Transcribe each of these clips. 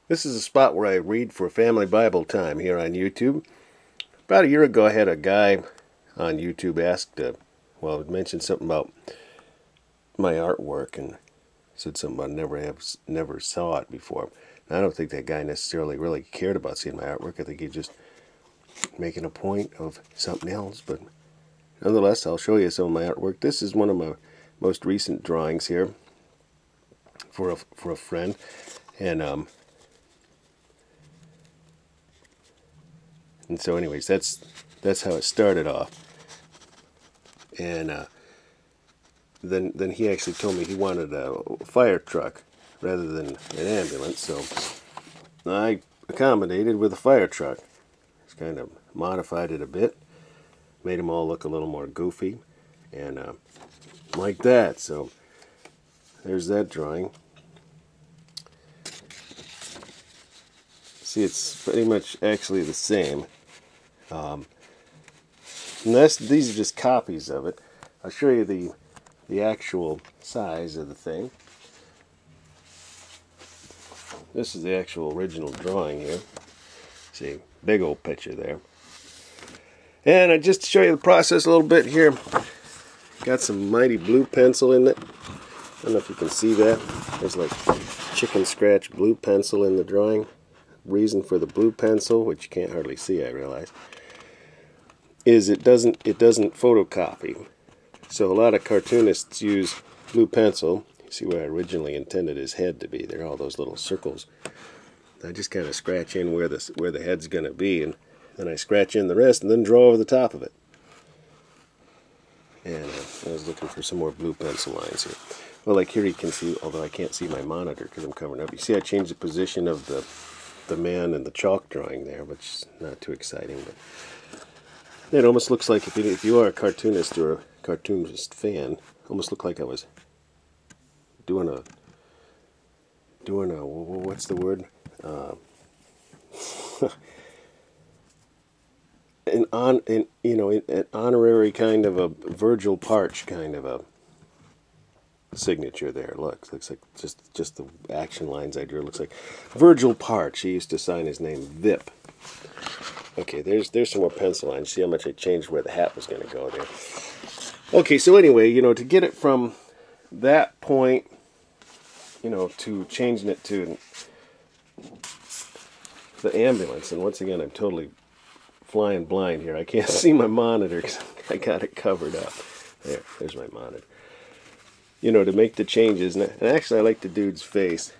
This is a spot where I read for Family Bible Time here on YouTube. About a year ago, I had a guy on YouTube mentioned something about my artwork and said something about never saw it before. And I don't think that guy necessarily really cared about seeing my artwork. I think he's just making a point of something else. But nonetheless, I'll show you some of my artwork. This is one of my most recent drawings here for a friend, and so anyways, that's how it started off. And then he actually told me he wanted a fire truck rather than an ambulance, so I accommodated with a fire truck. Just kind of modified it a bit, made them all look a little more goofy, and like that. So there's that drawing. See, it's pretty much actually the same. And these are just copies of it. I'll show you the actual size of the thing. This is the actual original drawing here. See, big old picture there. And just to show you the process a little bit here, got some mighty blue pencil in it. I don't know if you can see that. There's like chicken scratch blue pencil in the drawing. Reason for the blue pencil, which you can't hardly see, I realize, is it doesn't photocopy. So a lot of cartoonists use blue pencil. You see what I originally intended his head to be. There are all those little circles. I just kind of scratch in where the head's going to be, and then I scratch in the rest and then draw over the top of it. And I was looking for some more blue pencil lines here. Well, like here you can see, although I can't see my monitor because I'm covering up. You see I changed the position of the man and the chalk drawing there, which is not too exciting, but it almost looks like if you are a cartoonist or a cartoonist fan, it almost looked like I was doing a what's the word? An honorary kind of a Virgil Parch kind of a signature there. Looks like just the action lines I drew. It looks like Virgil Parch. He used to sign his name Vip. Okay, there's some more pencil lines. See how much I changed where the hat was going to go there. Okay, so anyway, to get it from that point, to changing it to the ambulance, and once again, I'm totally flying blind here. I can't see my monitor because I got it covered up. There's my monitor. To make the changes, and actually I like the dude's face,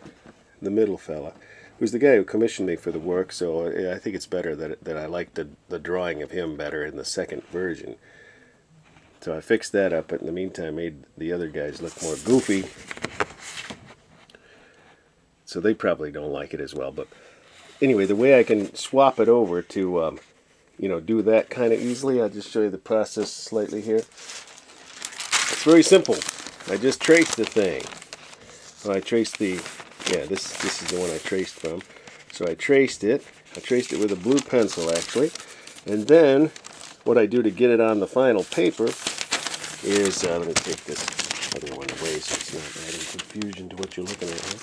the middle fella, who's the guy who commissioned me for the work, so I think it's better that I like the drawing of him better in the second version. So I fixed that up, but in the meantime made the other guys look more goofy. So they probably don't like it as well. But anyway, the way I can swap it over to, do that kind of easily, I'll just show you the process slightly here. It's very simple. I just traced the thing. So I traced this is the one I traced from. So I traced it with a blue pencil actually. And then what I do to get it on the final paper is, let me take this other one away so it's not adding confusion to what you're looking at here.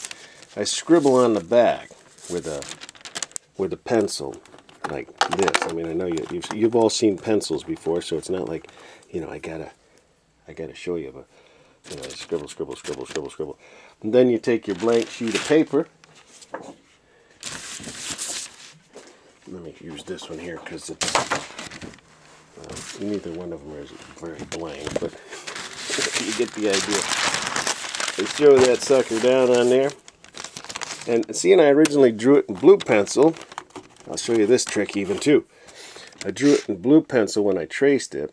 I scribble on the back with a pencil like this. I mean, I know you've all seen pencils before, so it's not like, I gotta show you, but scribble, scribble, scribble, scribble, scribble. And then you take your blank sheet of paper. Let me use this one here because it's neither one of them is very blank, but you get the idea. I throw that sucker down on there. And seeing I originally drew it in blue pencil, I'll show you this trick even too. I drew it in blue pencil when I traced it.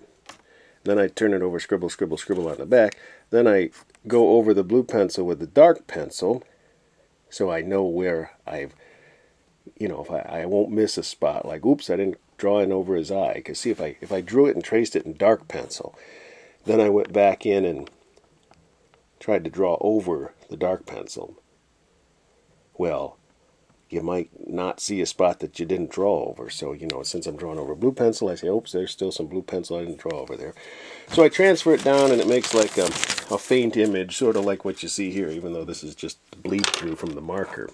Then I turn it over, scribble, scribble, scribble on the back. Then I go over the blue pencil with the dark pencil, so I know where I've, if I won't miss a spot. Like, oops, I didn't draw in over his eye. Because see, if I drew it and traced it in dark pencil, then I went back in and tried to draw over the dark pencil. Well, you might not see a spot that you didn't draw over. So, you know, since I'm drawing over blue pencil, I say, oops, there's still some blue pencil I didn't draw over there. So I transfer it down, and it makes like a faint image, sort of like what you see here, even though this is just bleed through from the marker.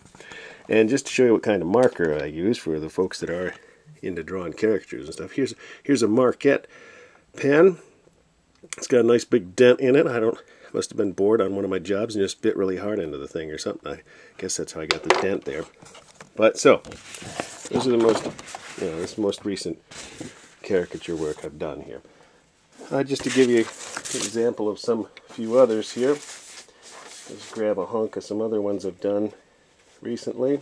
And just to show you what kind of marker I use for the folks that are into drawing caricatures and stuff, here's a Marquette pen. It's got a nice big dent in it. Must have been bored on one of my jobs and just bit really hard into the thing or something. I guess that's how I got the dent there. But so, this is the most, this most recent caricature work I've done here. Just to give you an example of a few others here, let's grab a hunk of some other ones I've done recently.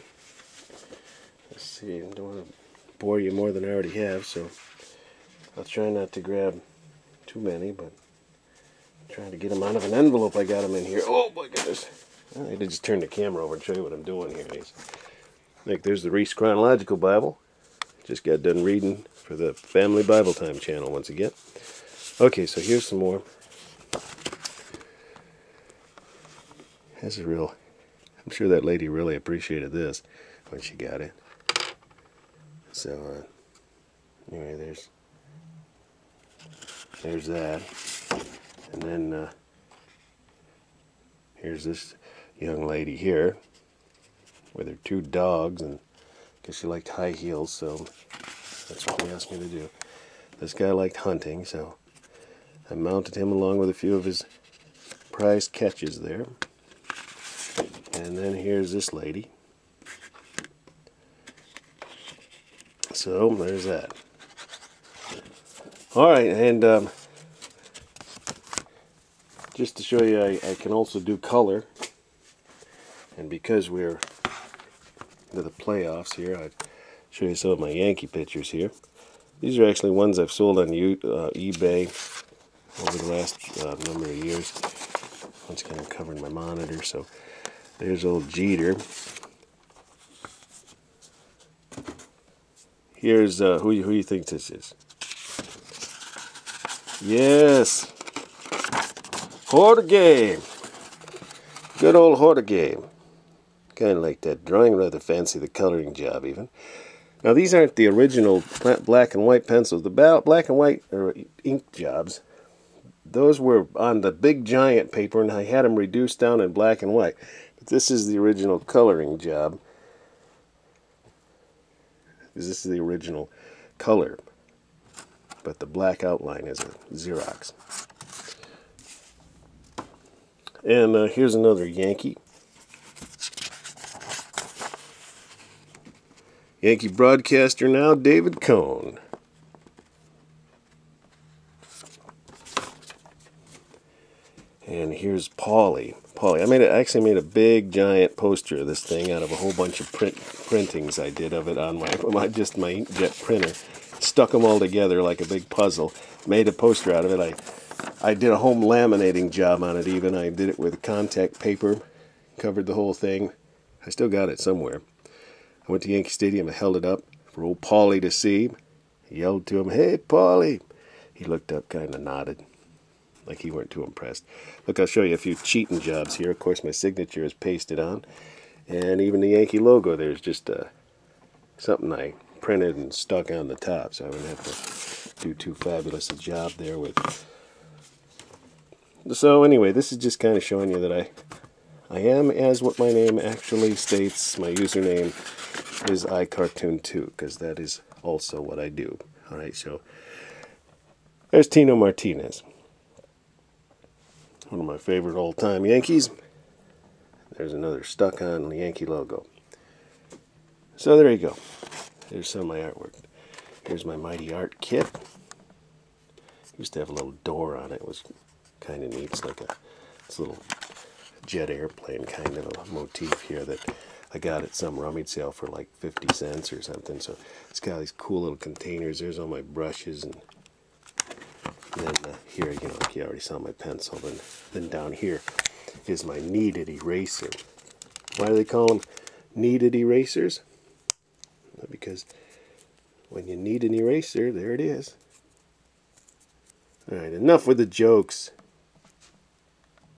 Let's see, I don't want to bore you more than I already have, so I'll try not to grab too many, but I'm trying to get them out of an envelope. I got them in here. Oh my goodness. I need to just turn the camera over and show you what I'm doing here. Like, there's the Reese Chronological Bible. Just got done reading for the Family Bible Time channel once again. Okay, so here's some more. This is real. I'm sure that lady really appreciated this when she got it. So, anyway, there's that. And then, here's this young lady here with her 2 dogs, and I guess she liked high heels, so that's what he asked me to do. This guy liked hunting, so I mounted him along with a few of his prized catches there. And then here's this lady. So there's that. Alright, and just to show you, I can also do color. And because we're into the playoffs here, I'll show you some of my Yankee pictures here. These are actually ones I've sold on eBay over the last number of years. One's kind of covering my monitor, so there's old Jeter. Here's, who you think this is? Yes! Hortegame! Good old Hortegame. Kind of like that drawing, rather fancy the coloring job even. Now these aren't the original black and white pencils. The black and white or ink jobs, those were on the big giant paper, and I had them reduced down in black and white. But this is the original coloring job. This is the original color, but the black outline is a Xerox. And here's another Yankee. Yankee broadcaster now, David Cone. And here's Paulie. I actually made a big giant poster of this thing out of a whole bunch of printings I did of it on my inkjet printer. Stuck them all together like a big puzzle. Made a poster out of it. I did a home laminating job on it even. I did it with contact paper. Covered the whole thing. I still got it somewhere. I went to Yankee Stadium and held it up for old Paulie to see. I yelled to him, "Hey, Paulie!" He looked up, kind of nodded, like he weren't too impressed. Look, I'll show you a few cheating jobs here. Of course, my signature is pasted on. And even the Yankee logo, there's just something I printed and stuck on the top, so I wouldn't have to do too fabulous a job there with. So anyway, this is just kind of showing you that I am as what my name actually states. My username is iCartoon2, because that is also what I do. Alright, so there's Tino Martinez. One of my favorite old-time Yankees. There's another stuck on the Yankee logo. So there you go. There's some of my artwork. Here's my Mighty Art kit. Used to have a little door on it. It was kind of neat. It's like this little jet airplane kind of a motif here that I got at some rummage sale for like 50 cents or something. So it's got these cool little containers. There's all my brushes, and then here, you already saw my pencil. Then down here is my kneaded eraser. Why do they call them kneaded erasers? Because when you knead an eraser, there it is. Alright, enough with the jokes.